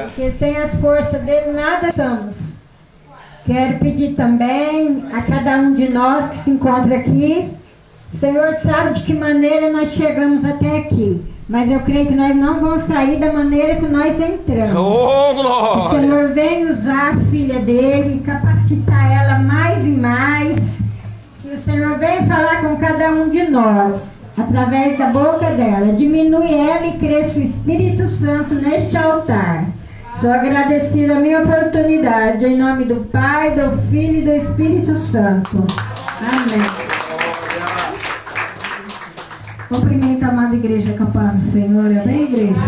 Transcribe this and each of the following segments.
Porque sem as forças dele nada somos. Quero pedir também a cada um de nós que se encontra aqui. O Senhor sabe de que maneira nós chegamos até aqui. Mas eu creio que nós não vamos sair da maneira que nós entramos. Oh, glória! O Senhor vem usar a filha dele, capacitar ela mais e mais. Que o Senhor vem falar com cada um de nós, através da boca dela. Diminui ela e cresça o Espírito Santo neste altar. Sou agradecida a minha oportunidade, em nome do Pai, do Filho e do Espírito Santo. Amém. Cumprimento a amada igreja com a paz do Senhor, amém, igreja?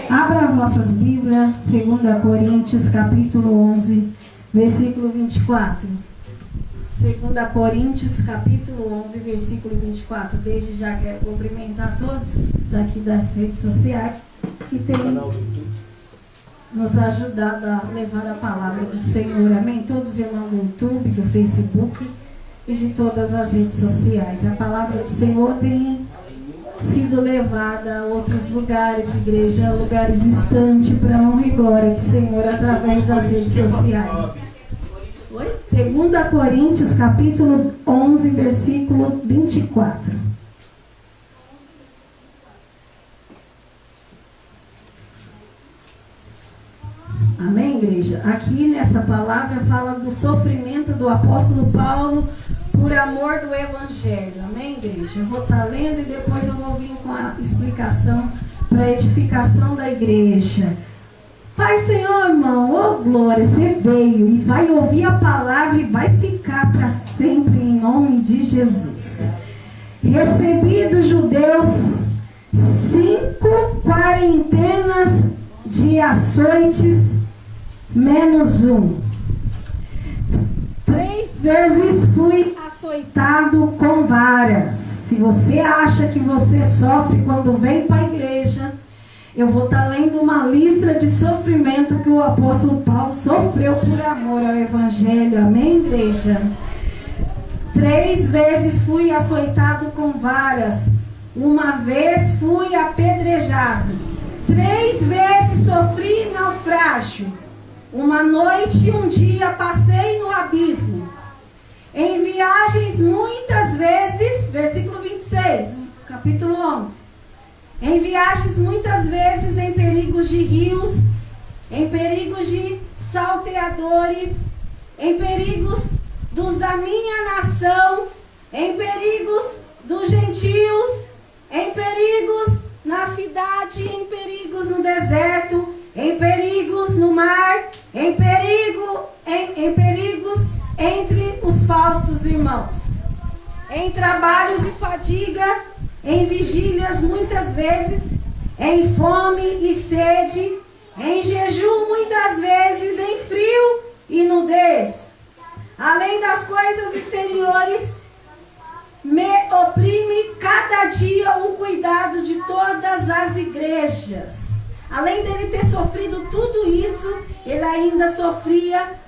Abra vossas Bíblias, 2 Coríntios, capítulo 11, versículo 24. 2 Coríntios, capítulo 11, versículo 24. Desde já quero cumprimentar todos daqui das redes sociais que têm nos ajudado a levar a palavra do Senhor, amém? Todos os irmãos do YouTube, do Facebook e de todas as redes sociais. A palavra do Senhor tem sido levada a outros lugares, igreja, lugares distantes, para a honra e glória do Senhor através das redes sociais. 2 Coríntios, capítulo 11, versículo 24. Amém, igreja? Aqui nessa palavra fala do sofrimento do apóstolo Paulo por amor do Evangelho. Amém, igreja? Eu vou estar lendo e depois eu vou vir com a explicação para a edificação da igreja. Pai, Senhor, irmão, oh glória, você veio e vai ouvir a palavra e vai ficar para sempre em nome de Jesus. Recebi dos judeus 5 quarentenas de açoites menos 1. 3 vezes fui açoitado com varas. Se você acha que você sofre quando vem para a igreja, eu vou estar lendo uma lista de sofrimento que o apóstolo Paulo sofreu por amor ao Evangelho. Amém, igreja? 3 vezes fui açoitado com varas. 1 vez fui apedrejado. 3 vezes sofri naufrágio. 1 noite e 1 dia passei no abismo. Em viagens muitas vezes, versículo 26, capítulo 11. Em viagens muitas vezes, em perigos de rios, em perigos de salteadores, em perigos dos da minha nação, em perigos dos gentios, em perigos na cidade, em perigos no deserto, em perigos no mar, em perigos entre os falsos irmãos, em trabalhos e fadiga, em vigílias muitas vezes, em fome e sede, em jejum muitas vezes, em frio e nudez. Além das coisas exteriores, me oprime cada dia o cuidado de todas as igrejas. Além dele ter sofrido tudo isso, ele ainda sofria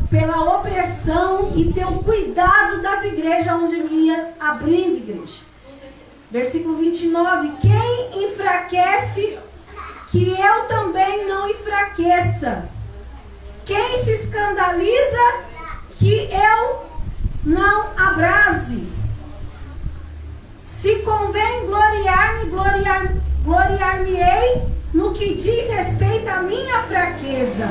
pela opressão e ter o cuidado das igrejas onde ele ia abrindo igreja. Versículo 29, quem enfraquece, que eu também não enfraqueça. Quem se escandaliza, que eu não abrase. Se convém gloriar-me, gloriar-me-ei no que diz respeito à minha fraqueza.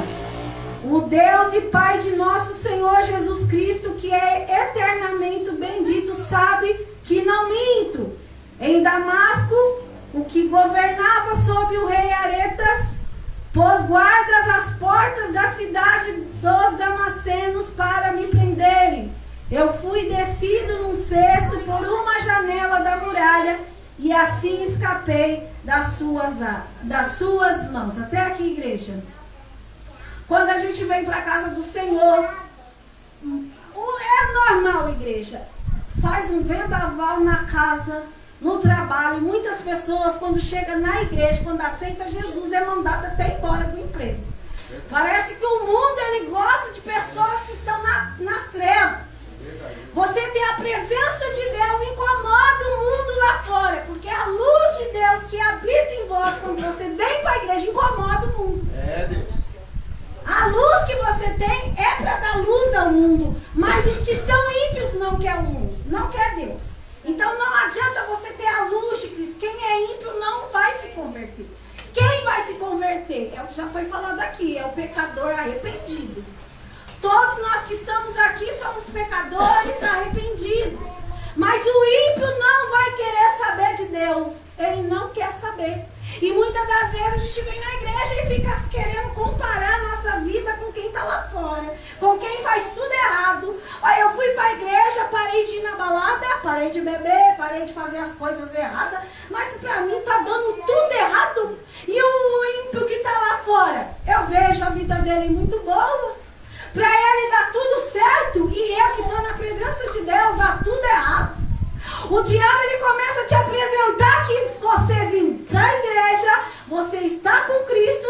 O Deus e Pai de nosso Senhor Jesus Cristo, que é eternamente bendito, sabe que não minto. Em Damasco, o que governava sob o rei Aretas, pôs guardas às portas da cidade dos damascenos para me prenderem. Eu fui descido num cesto por uma janela da muralha e assim escapei das suas mãos. Até aqui, igreja. Quando a gente vem para a casa do Senhor, é normal, igreja. Faz um vendaval na casa, no trabalho. Muitas pessoas, quando chegam na igreja, quando aceita Jesus, é mandado até embora do emprego. Parece que o mundo, ele gosta de pessoas que estão nas trevas. Você tem a presença de Deus, incomoda o mundo lá fora, porque a luz de Deus que habita em vós, quando você vem para a igreja, incomoda o mundo. o mundo, mas os que são ímpios não querem o mundo, não quer Deus. Então não adianta você ter a luz de Cristo. Quem é ímpio não vai se converter. Quem vai se converter? É o que já foi falado aqui, é o pecador arrependido. Todos nós que estamos aqui somos pecadores arrependidos. Mas o ímpio não vai querer saber de Deus. Ele não quer saber. E muitas das vezes a gente vem na igreja e fica querendo comparar a nossa vida com quem está lá fora. Com quem faz tudo errado. Olha, eu fui para a igreja, parei de ir na balada, parei de beber, parei de fazer as coisas erradas. Mas para mim está dando tudo errado. E o ímpio que está lá fora? Eu vejo a vida dele muito boa. Para ele dá tudo certo. E eu que estou na presença de Deus, dá tudo errado. O diabo ele começa a te apresentar que você vir para a igreja, você está com Cristo,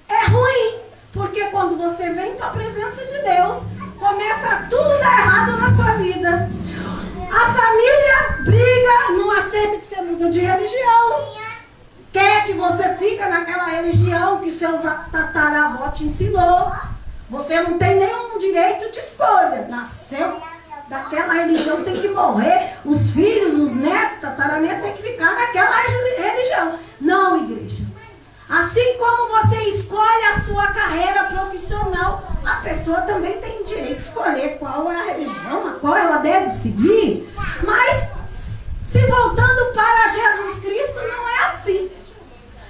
é ruim. Porque quando você vem para a presença de Deus, começa tudo a dar errado na sua vida. A família briga, não aceita que você muda de religião. Quer que você fique naquela religião que seus tataravós te ensinou. Você não tem nenhum direito de escolha. Nasceu daquela religião, tem que morrer. Os filhos, os netos, tataranetos tem que ficar naquela religião. Não, igreja. Assim como você escolhe a sua carreira profissional, a pessoa também tem direito de escolher qual é a religião, a qual ela deve seguir. Mas, se voltando para Jesus Cristo, não é assim.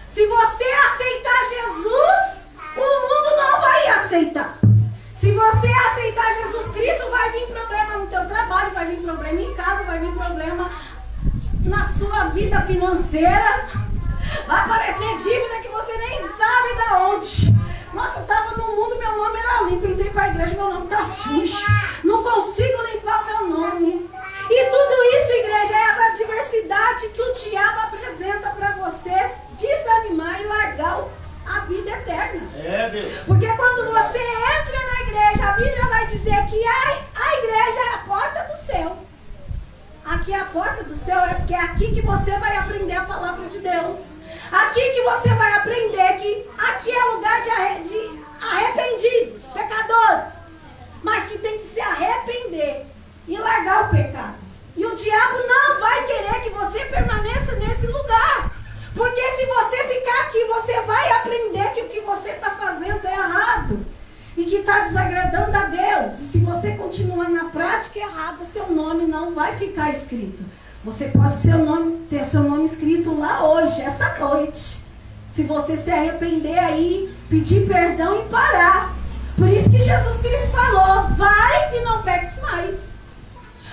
Se você aceitar Jesus, o mundo não vai aceitar. Se você aceitar Jesus Cristo, vai vir problema no teu trabalho, vai vir problema em casa, vai vir problema na sua vida financeira. Vai aparecer dívida que você nem sabe de onde. Nossa, eu estava no mundo, meu nome era limpo. Entrei para a igreja, meu nome está sujo. Não consigo limpar o meu nome. E tudo isso, igreja, é essa diversidade que o diabo apresenta para vocês desanimar e largar a vida eterna. É, Deus. Porque quando você entra na igreja, a Bíblia vai dizer que a igreja é a porta do céu. Aqui é a porta do céu, é porque é aqui que você vai aprender a palavra de Deus. Aqui que você vai aprender que aqui é lugar de arrependidos, pecadores. Mas que tem que se arrepender e largar o pecado. E o diabo não vai querer que você permaneça nesse lugar. Porque se você ficar aqui, você vai aprender que o que você está fazendo é errado. E que está desagradando a Deus. E se você continuar na prática errada, seu nome não vai ficar escrito. Você pode ter seu nome escrito lá hoje, essa noite. Se você se arrepender aí, pedir perdão e parar. Por isso que Jesus Cristo falou, vai e não peques mais.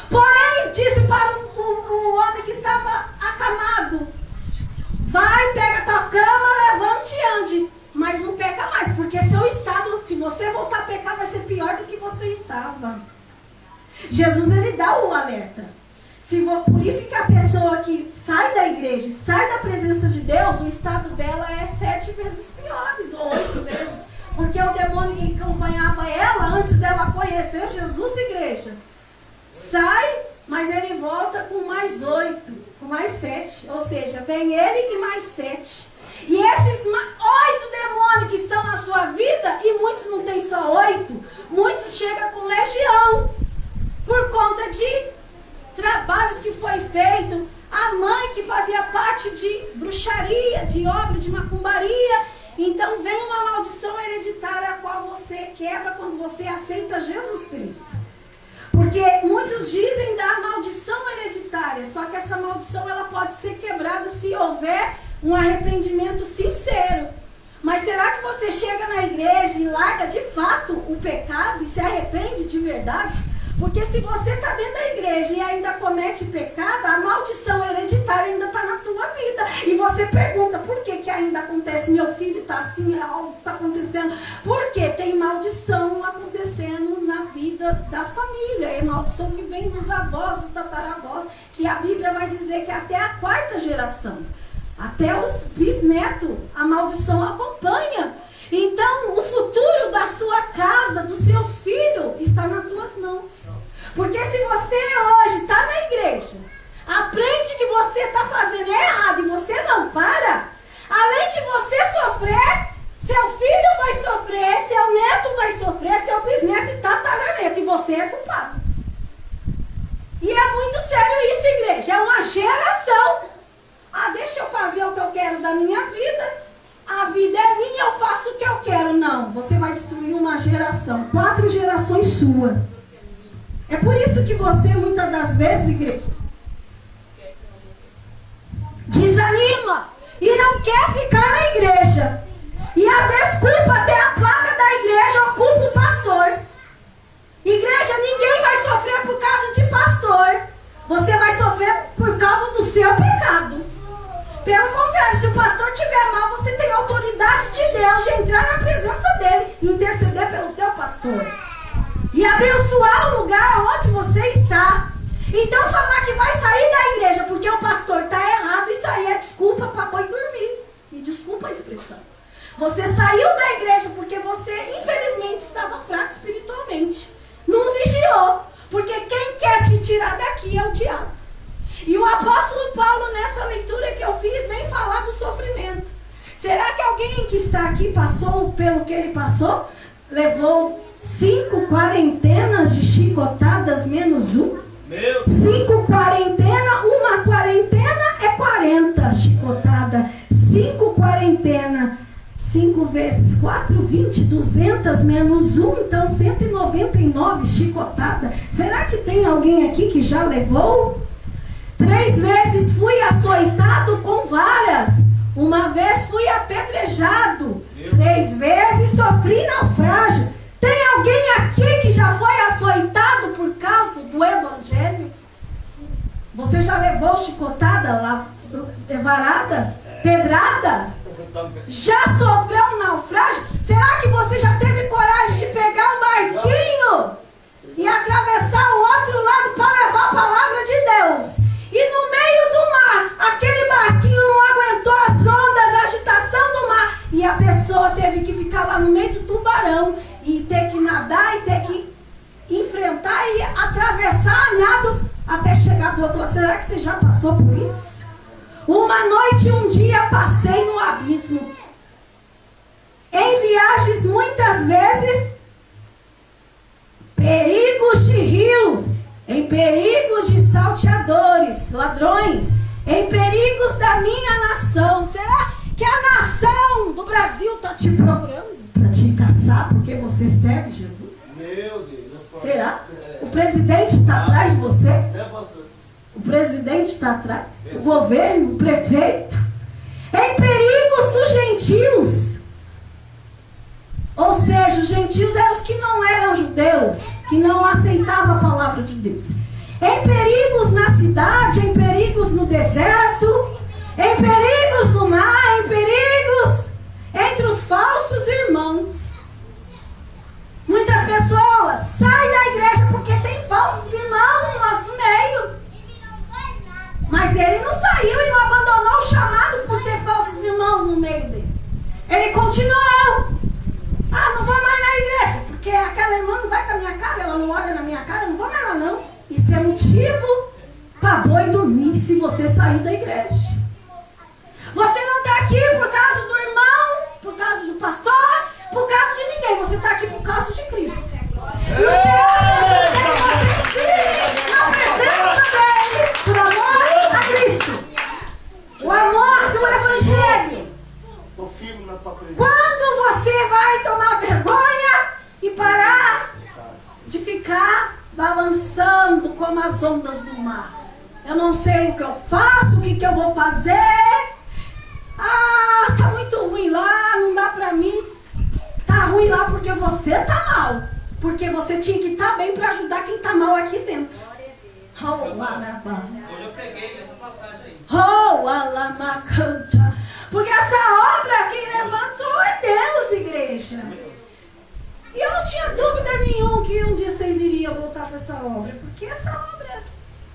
Porém, disse para o homem que estava acamado, vai, pega a tua cama, levante e ande. Mas não peca mais, porque seu estado, se você voltar a pecar, vai ser pior do que você estava. Jesus, ele dá o alerta. Por isso que a pessoa que sai da igreja, sai da presença de Deus, o estado dela é 7 vezes pior, ou 8 vezes. Porque o demônio que acompanhava ela, antes dela conhecer Jesus, igreja, sai, mas ele volta com mais 8, com mais 7. Ou seja, vem ele e mais 7. E esses 8 demônios que estão na sua vida, e muitos não tem só 8, muitos chegam com legião, por conta de trabalhos que foi feito, a mãe que fazia parte de bruxaria, de obra, de macumbaria. Então vem uma maldição hereditária a qual você quebra quando você aceita Jesus Cristo. Porque muitos dizem da maldição hereditária, só que essa maldição ela pode ser quebrada se houver um arrependimento sincero. Mas será que você chega na igreja e larga de fato o pecado e se arrepende de verdade? Porque se você está dentro da igreja e ainda comete pecado, a maldição hereditária ainda está na tua vida. E você pergunta, por que ainda acontece? Meu filho está assim, algo está acontecendo. Porque tem maldição acontecendo na vida da família. É maldição que vem dos avós, dos tataravós, que a Bíblia vai dizer que até a 4ª geração. Até os bisnetos, a maldição acompanha. Então, o futuro da sua casa, dos seus filhos, está nas tuas mãos. Porque se você hoje está na igreja, aprende que você está fazendo errado e você não para, além de você sofrer, seu filho vai sofrer. sofrer, seu neto vai sofrer, seu bisneto e tataraneto, e você é culpado. E é muito sério isso, igreja. É uma geração. Ah, deixa eu fazer o que eu quero da minha vida. A vida é minha, eu faço o que eu quero. Não, você vai destruir uma geração. 4 gerações suas. É por isso que você, muitas das vezes, igreja, desanima e não quer ficar na igreja. E às vezes culpa até a placa da igreja ou culpa o pastor. Igreja, ninguém vai sofrer por causa de pastor. Você vai sofrer por causa do seu pecado. Pelo contrário, se o pastor estiver mal, você tem a autoridade de Deus de entrar na presença dele e interceder pelo teu pastor. E abençoar o lugar onde você está. Então falar que vai sair da igreja porque o pastor está errado, isso aí é desculpa para boi dormir. E desculpa a expressão. Você saiu da igreja porque você, infelizmente, estava fraco espiritualmente. Não vigiou. Porque quem quer te tirar daqui é o diabo. E o apóstolo Paulo, nessa leitura que eu fiz, vem falar do sofrimento. Será que alguém que está aqui passou pelo que ele passou? Levou 5 quarentenas de chicotadas menos 1? 5 quarentenas, uma quarentena é 40 chicotadas. 5 quarentenas. 5 vezes 4, 20, 200 menos 1, então 199 chicotadas. Será que tem alguém aqui que já levou? 3 vezes fui açoitado com varas. Uma vez fui apedrejado. 3 vezes sofri naufrágio. Tem alguém aqui que já foi açoitado por causa do evangelho? Você já levou chicotada, varada, pedrada? Já sofreu um naufrágio? Será que você já teve coragem de pegar um barquinho e atravessar o outro lado para levar a palavra de Deus? E no meio do mar, aquele barquinho não aguentou as ondas, a agitação do mar, e a pessoa teve que ficar lá no meio do tubarão e ter que nadar e ter que enfrentar e atravessar a nado até chegar do outro lado. Será que você já passou por isso? Uma noite e um dia passei no abismo. Em viagens, muitas vezes, perigos de rios, em perigos de salteadores, ladrões, em perigos da minha nação. Será que a nação do Brasil está te procurando para te caçar porque você serve Jesus? Meu Deus. Será? O presidente está atrás de você? O presidente está atrás, o governo, o prefeito. Em perigos dos gentios. Ou seja, os gentios eram os que não eram judeus, que não aceitavam a palavra de Deus. Em perigos na cidade, em perigos no deserto, em perigos no mar, em perigos entre os falsos irmãos. Muitas pessoas saem da igreja porque tem falsos irmãos no nosso meio. Mas ele não saiu e não abandonou o chamado por ter falsos irmãos no meio dele. Ele continuou. Ah, não vou mais na igreja, porque aquela irmã não vai com a minha cara, ela não olha na minha cara, eu não vou mais lá não. Isso é motivo para boi dormir se você sair da igreja. Você não está aqui por causa do irmão, por causa do pastor, por causa de ninguém. Você está aqui por causa de Cristo. E você acha que você vive na presença dele, por amor a Cristo. O amor do Evangelho. Quando você vai tomar vergonha e parar de ficar balançando como as ondas do mar. Eu não sei o que eu faço, o que eu vou fazer. Ah, tá muito ruim lá, não dá pra mim. Tá ruim lá porque você tá mal. Porque você tinha que estar bem para ajudar quem tá mal aqui dentro. Hoje eu peguei essa passagem aí. Porque essa obra quem levantou é Deus, igreja. E eu não tinha dúvida nenhuma que um dia vocês iriam voltar para essa obra. Porque essa obra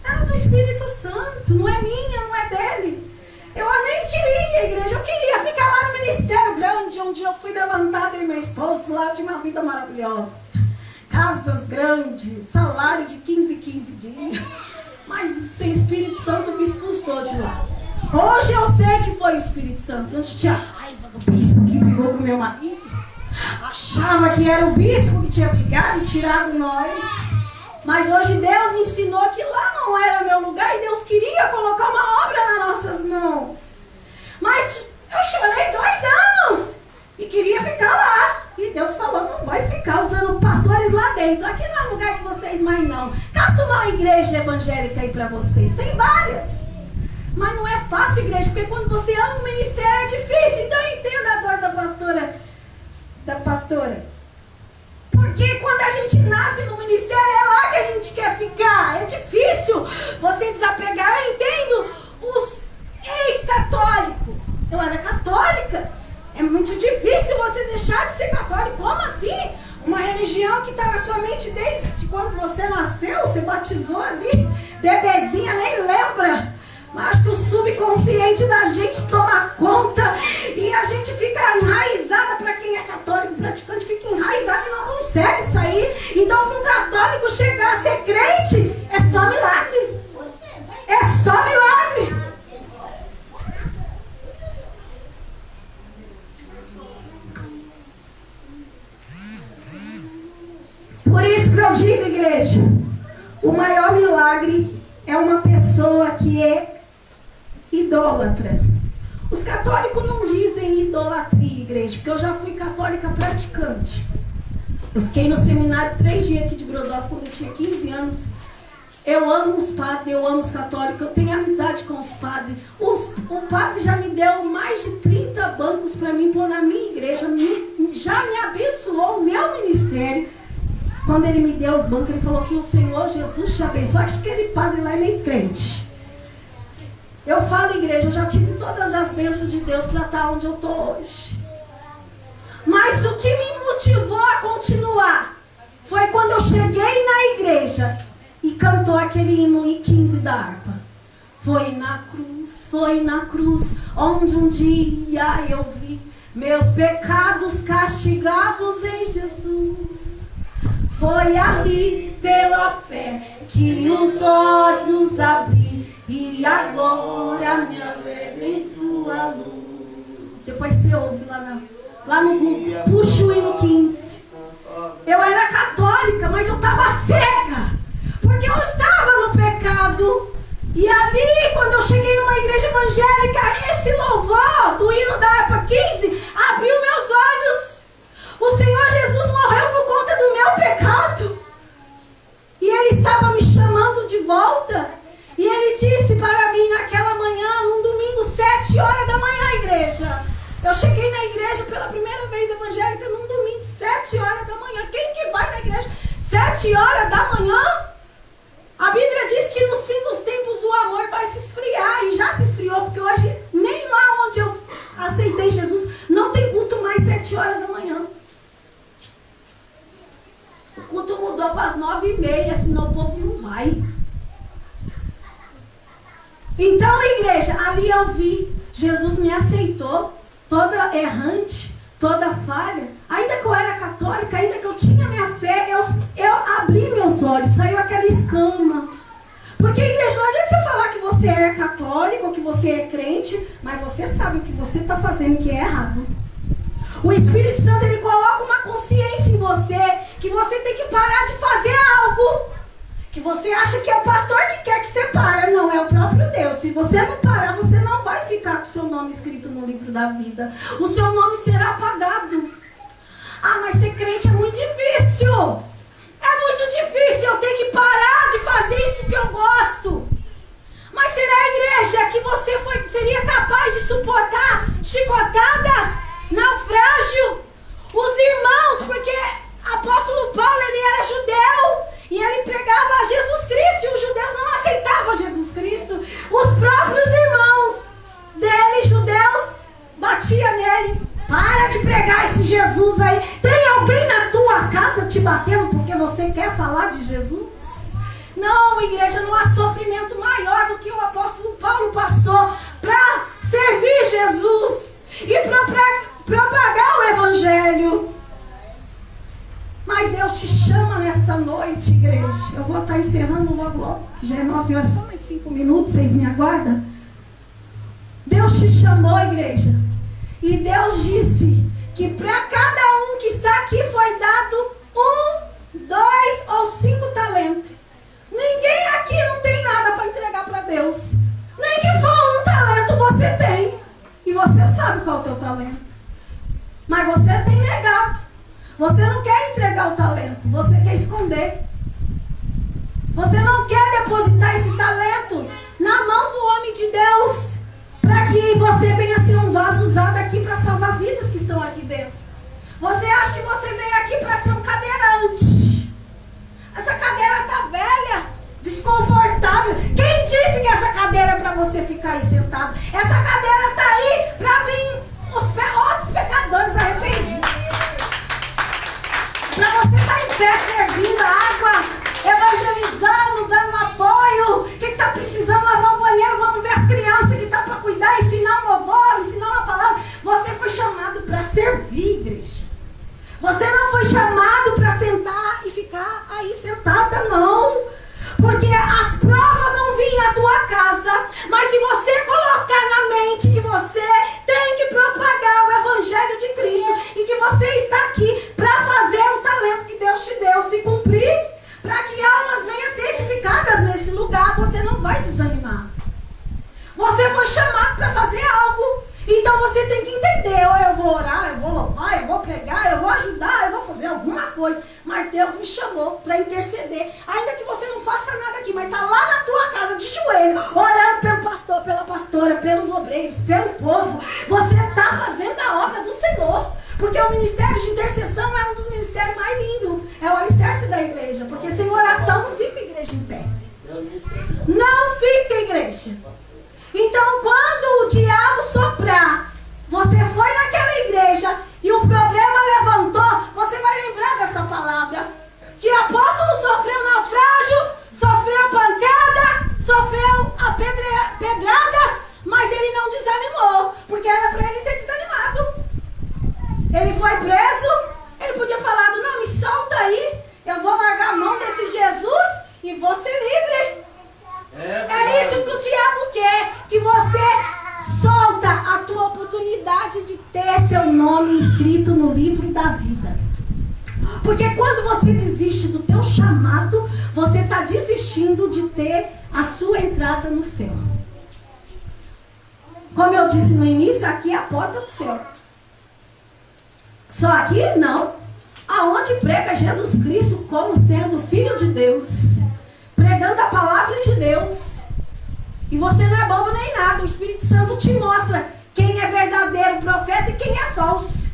é do Espírito Santo, não é minha, não é dele. Eu nem queria, igreja, eu queria ficar lá no ministério grande, onde eu fui levantada e meu esposo lá tinha uma vida maravilhosa. Casas grandes, salário de 15 dias. Mas o Espírito Santo me expulsou de lá. Hoje eu sei que foi o Espírito Santo. Antes tinha raiva do bispo que brigou com meu marido. Achava que era o bispo que tinha brigado e tirado nós. Mas hoje Deus me ensinou que lá não era meu lugar e Deus queria colocar uma obra nas nossas mãos. Mas eu chorei 2 anos e queria ficar lá. E Deus falou, não vai ficar usando pastores lá dentro. Aqui não é lugar que vocês mais não. Caça uma igreja evangélica aí para vocês. Tem várias. Mas não é fácil, igreja, porque quando você ama o ministério é difícil. Então eu entendo a dor da pastora. Porque quando a gente nasce no ministério, é lá que a gente quer ficar. É difícil você desapegar. Eu entendo os ex-católicos. Eu era católica. É muito difícil você deixar de ser católico. Como assim? Uma religião que está na sua mente desde quando você nasceu, você batizou ali, bebezinha, nem lembra. Mas acho que o subconsciente da gente toma conta e a gente fica enraizada. Para quem é católico, praticante, fica enraizado e não consegue sair. Então, para um católico chegar a ser crente, é só milagre. É só milagre. Por isso que eu digo, igreja, o maior milagre é uma pessoa que é idólatra. Os católicos não dizem idolatria, igreja, porque eu já fui católica praticante. Eu fiquei no seminário 3 dias aqui de Brodós quando eu tinha 15 anos. Eu amo os padres, eu amo os católicos, eu tenho amizade com os padres. O padre já me deu mais de 30 bancos para mim pôr na minha igreja, já me abençoou o meu ministério. Quando ele me deu os bancos, ele falou que o Senhor Jesus te abençoe. Acho que aquele padre lá é meio crente. Eu falo, igreja, eu já tive todas as bênçãos de Deus para estar onde eu estou hoje. Mas o que me motivou a continuar foi quando eu cheguei na igreja e cantou aquele hino em 15 da harpa. Foi na cruz, onde um dia eu vi meus pecados castigados em Jesus. Foi ali pela fé que os olhos abri e agora me alegro em sua luz. Depois você ouve lá no Google, puxa o hino 15. Eu era católica, mas eu estava cega, porque eu estava no pecado. E ali, quando eu cheguei numa igreja evangélica, esse louvor do hino da harpa 15 abriu meus olhos. O Senhor Jesus morreu por conta do meu pecado. E Ele estava me chamando de volta. E Ele disse para mim naquela manhã, num domingo, 7 horas da manhã, igreja. Eu cheguei na igreja pela primeira vez evangélica num domingo, 7 horas da manhã. Quem que vai na igreja 7 horas da manhã? A Bíblia diz que nos fins dos tempos o amor vai se esfriar. E já se esfriou, porque hoje, nem lá onde eu aceitei Jesus, não tem culto mais 7 horas da manhã. O culto mudou para as 9h30, senão o povo não vai. Então, igreja, ali eu vi, Jesus me aceitou, toda errante, toda falha. Ainda que eu era católica, ainda que eu tinha minha fé, eu abri meus olhos, saiu aquela escama. Porque, igreja, não adianta você falar que você é católico, que você é crente, mas você sabe o que você está fazendo que é errado. O Espírito Santo, ele coloca uma consciência em você, que você tem que parar de fazer algo que você acha que é o pastor que quer que você pare. Não, é o próprio Deus. Se você não parar, você não vai ficar com o seu nome escrito no livro da vida. O seu nome será apagado. Ah, mas ser crente é muito difícil. É muito difícil. Eu tenho que parar de fazer isso que eu gosto. Mas será, igreja, que você seria capaz de suportar chicotadas, naufrágio? Os irmãos, porque apóstolo Paulo, ele era judeu e ele pregava a Jesus Cristo, e os judeus não aceitavam Jesus Cristo. Os próprios irmãos dele, judeus, batiam nele. Para de pregar esse Jesus aí. Tem alguém na tua casa te batendo porque você quer falar de Jesus? Não, igreja, não há sofrimento maior do que o apóstolo Paulo passou para servir Jesus e propagar o evangelho. Mas Deus te chama nessa noite, igreja. Eu vou estar encerrando logo, que já é 9 horas, só mais 5 minutos, vocês me aguardam? Deus te chamou, igreja. E Deus disse que para cada um que Você não quer entregar o talento, você quer esconder. Você não quer depositar esse talento na mão do homem de Deus, para que você venha ser um vaso usado aqui para salvar vidas que estão aqui dentro. Você acha que você veio aqui para ser um cadeirante. Essa cadeira está velha, desconfortável. Quem disse que essa cadeira é para você ficar aí sentado? Essa cadeira está aí para vir outros pecadores arrependidos. Para você estar em pé servindo água, evangelizando, dando apoio. Quem está precisando lavar o banheiro, vamos ver as crianças que estão para cuidar, ensinar um louvor, ensinar uma palavra. Você foi chamado para servir, igreja. Você não foi chamado para sentar e ficar aí sentada, não. Porque as provas vão vir na tua casa. Mas se você colocar na mente que você tem que propagar o Evangelho de Cristo e que você está aqui para fazer o talento que Deus te deu se cumprir, para que almas venham a ser edificadas neste lugar, você não vai desanimar. Você foi chamado para fazer algo. Então você tem que entender, ou eu vou orar, eu vou louvar, eu vou pregar, eu vou ajudar, eu vou fazer alguma coisa. Mas Deus me chamou para interceder. Ainda que você não faça nada aqui, mas está lá na tua casa de joelho, orando pelo pastor, pela pastora, pelos obreiros, pelo povo. Você está fazendo a obra do Senhor. Porque o ministério de intercessão é um dos ministérios mais lindos. É o alicerce da igreja. Porque sem oração não fica a igreja em pé. Não fica a igreja. Então, quando o diabo soprar, você foi naquela igreja e o problema levantou, você vai lembrar dessa palavra. Que o apóstolo sofreu naufrágio, sofreu pancada, sofreu pedradas, mas ele não desanimou, porque era para ele ter desanimado. Ele foi preso, ele podia falar, não, me solta aí, eu vou largar a mão desse Jesus e vou ser livre. É isso que o diabo quer, que você solta a tua oportunidade de ter seu nome escrito no livro da vida. Porque quando você desiste do teu chamado, você está desistindo de ter a sua entrada no céu. Como eu disse no início, aqui é a porta do céu. Só aqui? Não. Aonde prega Jesus Cristo como sendo Filho de Deus, pregando a palavra de Deus. E você não é bobo nem nada. O Espírito Santo te mostra quem é verdadeiro profeta e quem é falso.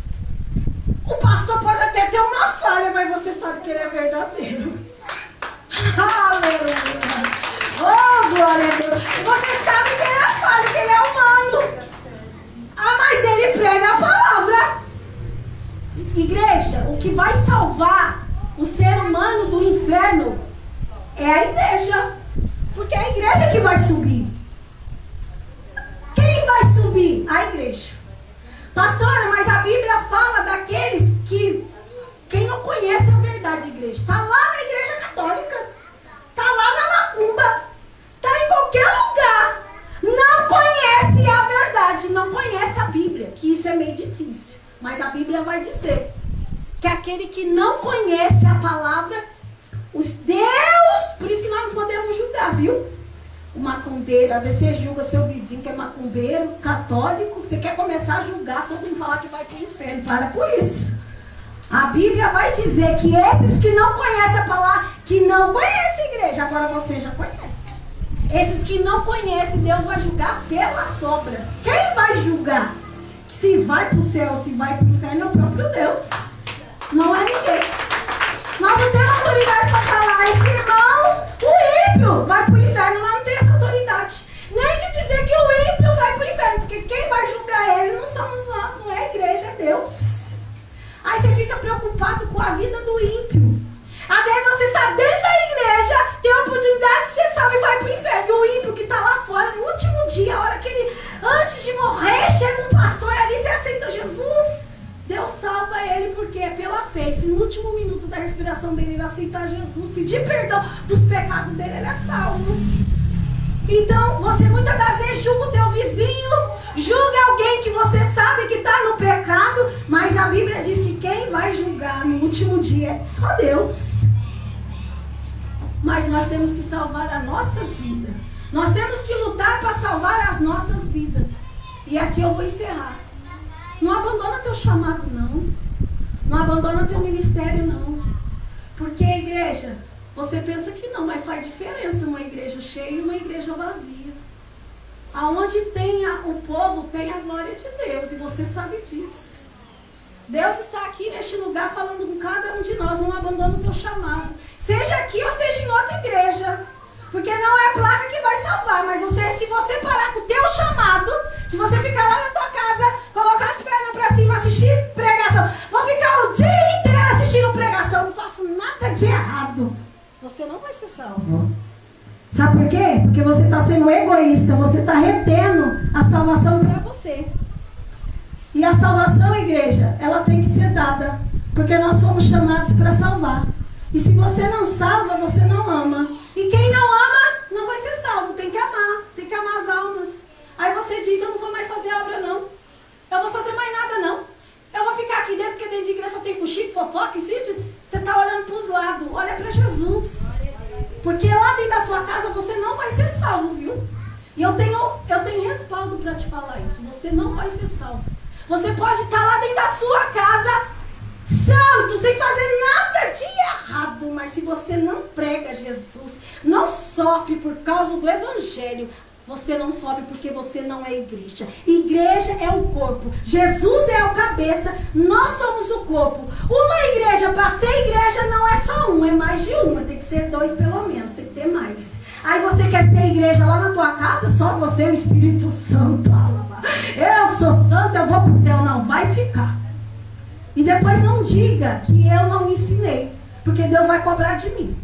O pastor pode até ter uma falha, mas você sabe que ele é verdadeiro. Aleluia! Oh, glória a Deus! Você sabe que ele é falha, que ele é humano. Ah, mas ele prega a palavra. Igreja, o que vai salvar o ser humano do inferno é a igreja. Porque é a igreja que vai subir. Quem vai subir? A igreja. Pastora, mas a Bíblia fala daqueles que... Quem não conhece a verdade, igreja? Está lá na igreja católica. Está lá na macumba. Está em qualquer lugar. Não conhece a verdade. Não conhece a Bíblia. Que isso é meio difícil. Mas a Bíblia vai dizer que aquele que não conhece a palavra... Os Deus, por isso que nós não podemos julgar, viu? O macumbeiro, às vezes você julga seu vizinho que é macumbeiro, católico, você quer começar a julgar, todo mundo falar que vai para o inferno. Para com isso. A Bíblia vai dizer que esses que não conhecem a palavra, que não conhecem a igreja, agora você já conhece. Esses que não conhecem, Deus vai julgar pelas obras. Quem vai julgar? Se vai para o céu, se vai para o inferno, é o próprio Deus. Não é ninguém. Nós não temos autoridade para falar, esse irmão, o ímpio vai para o inferno, nós não temos essa autoridade. Nem de dizer que o ímpio vai para o inferno, porque quem vai julgar ele não somos nós, não é a igreja, é Deus. Aí você fica preocupado com a vida do ímpio. Às vezes você está dentro da igreja, tem a oportunidade, você sabe, vai para o inferno. E o ímpio que está lá fora, no último dia, a hora que ele, antes de morrer, chega um pastor ali, você aceita Jesus. Deus salva ele porque é pela fé. Se no último minuto da respiração dele ele aceitar Jesus, pedir perdão dos pecados dele, ele é salvo. Então, você muitas das vezes julga o teu vizinho, julga alguém que você sabe que está no pecado, mas a Bíblia diz que quem vai julgar no último dia é só Deus. Mas nós temos que salvar as nossas vidas. Nós temos que lutar para salvar as nossas vidas. E aqui eu vou encerrar. Não abandona teu chamado, não. Não abandona teu ministério, não. Porque a igreja, você pensa que não, mas faz diferença uma igreja cheia e uma igreja vazia. Aonde tem o povo, tem a glória de Deus, e você sabe disso. Deus está aqui neste lugar falando com cada um de nós. Não abandona o teu chamado. Seja aqui ou seja em outra igreja. Porque não é a placa que vai salvar. Mas se você parar com o teu chamado, se você ficar lá na tua casa, colocar as pernas para cima, assistir pregação, vou ficar o dia inteiro assistindo pregação, não faço nada de errado, você não vai ser salvo. Sabe por quê? Porque você está sendo egoísta. Você está retendo a salvação para você. E a salvação, igreja, ela tem que ser dada. Porque nós fomos chamados para salvar. E se você não salva, você não ama. E quem não ama, não vai ser salvo. Tem que amar. Tem que amar as almas. Aí você diz, eu não vou mais fazer obra, não. Eu não vou fazer mais nada, não. Eu vou ficar aqui dentro, porque dentro de igreja só tem fuxico, fofoca, insiste. Você está olhando para os lados. Olha para Jesus. Porque lá dentro da sua casa, você não vai ser salvo, viu? E eu tenho respaldo para te falar isso. Você não vai ser salvo. Você pode estar lá dentro da sua casa, santo, sem fazer nada de errado. Mas se você não prega Jesus, não sofre por causa do evangelho, você não sobe porque você não é igreja. Igreja é o corpo. Jesus é o cabeça. Nós somos o corpo. Uma igreja, para ser igreja, não é só uma, é mais de uma. Tem que ser 2 pelo menos, tem que ter mais. Aí você quer ser igreja lá na tua casa, só você e o Espírito Santo. Eu sou santo, eu vou para o céu. Não, vai ficar. E depois não diga que eu não ensinei, porque Deus vai cobrar de mim.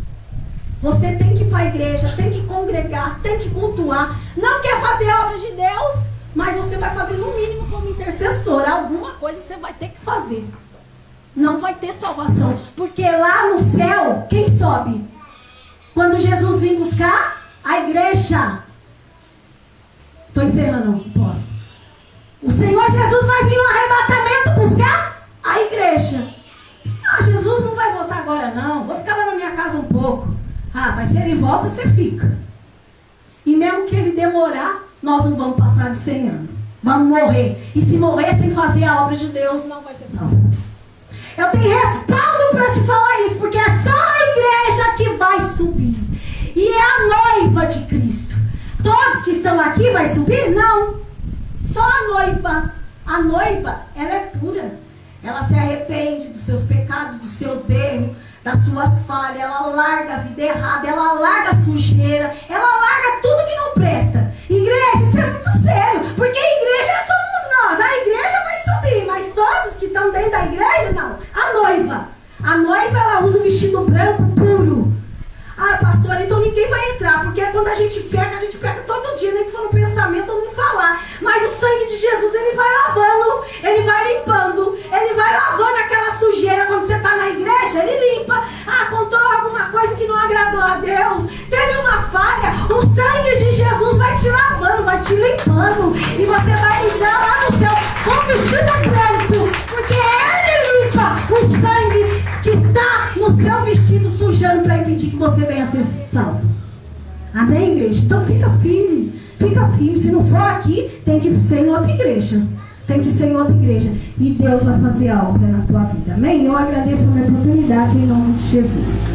Você tem que ir para a igreja, tem que congregar, tem que cultuar. Não quer fazer a obra de Deus, mas você vai fazer no mínimo como intercessor. Alguma coisa você vai ter que fazer. Não vai ter salvação. Porque lá no céu, quem sobe? Quando Jesus vir buscar a igreja. Estou encerrando, posso. O Senhor Jesus vai vir no arrebatamento buscar a igreja. Ah, Jesus não vai voltar agora não. Vou ficar lá na minha casa um pouco. Ah, mas se ele volta, você fica. E mesmo que ele demorar, nós não vamos passar de 100 anos. Vamos morrer. E se morrer sem fazer a obra de Deus, não vai ser salvo. Eu tenho respaldo para te falar isso, porque é só a igreja que vai subir. E é a noiva de Cristo. Todos que estão aqui vai subir? Não. Só a noiva. A noiva, ela é pura. Ela se arrepende dos seus pecados, dos seus erros, das suas falhas. Ela larga a vida errada, ela larga a sujeira, ela larga tudo que não presta. Igreja, isso é muito sério, porque a igreja somos nós. A igreja vai subir, mas todos que estão dentro da igreja, não. A noiva, ela usa o vestido branco puro. Ah, pastora, então ninguém vai entrar, porque quando a gente peca todo dia, nem que for no pensamento ou no falar. Mas o sangue de Jesus, ele vai lavando, ele vai limpando, ele vai lavando aquela sujeira. Quando você está na igreja, ele limpa. Ah, contou alguma coisa que não agradou a Deus, teve uma falha, o sangue de Jesus vai te lavando, vai te limpando. E você vai entrar lá no céu com o vestido branco, porque ele limpa o sangue que está no seu vestido sujando para impedir que você venha ser salvo. Amém, igreja? Então fica firme. Fica firme. Se não for aqui, tem que ser em outra igreja. Tem que ser em outra igreja. E Deus vai fazer a obra na tua vida. Amém? Eu agradeço a minha oportunidade em nome de Jesus.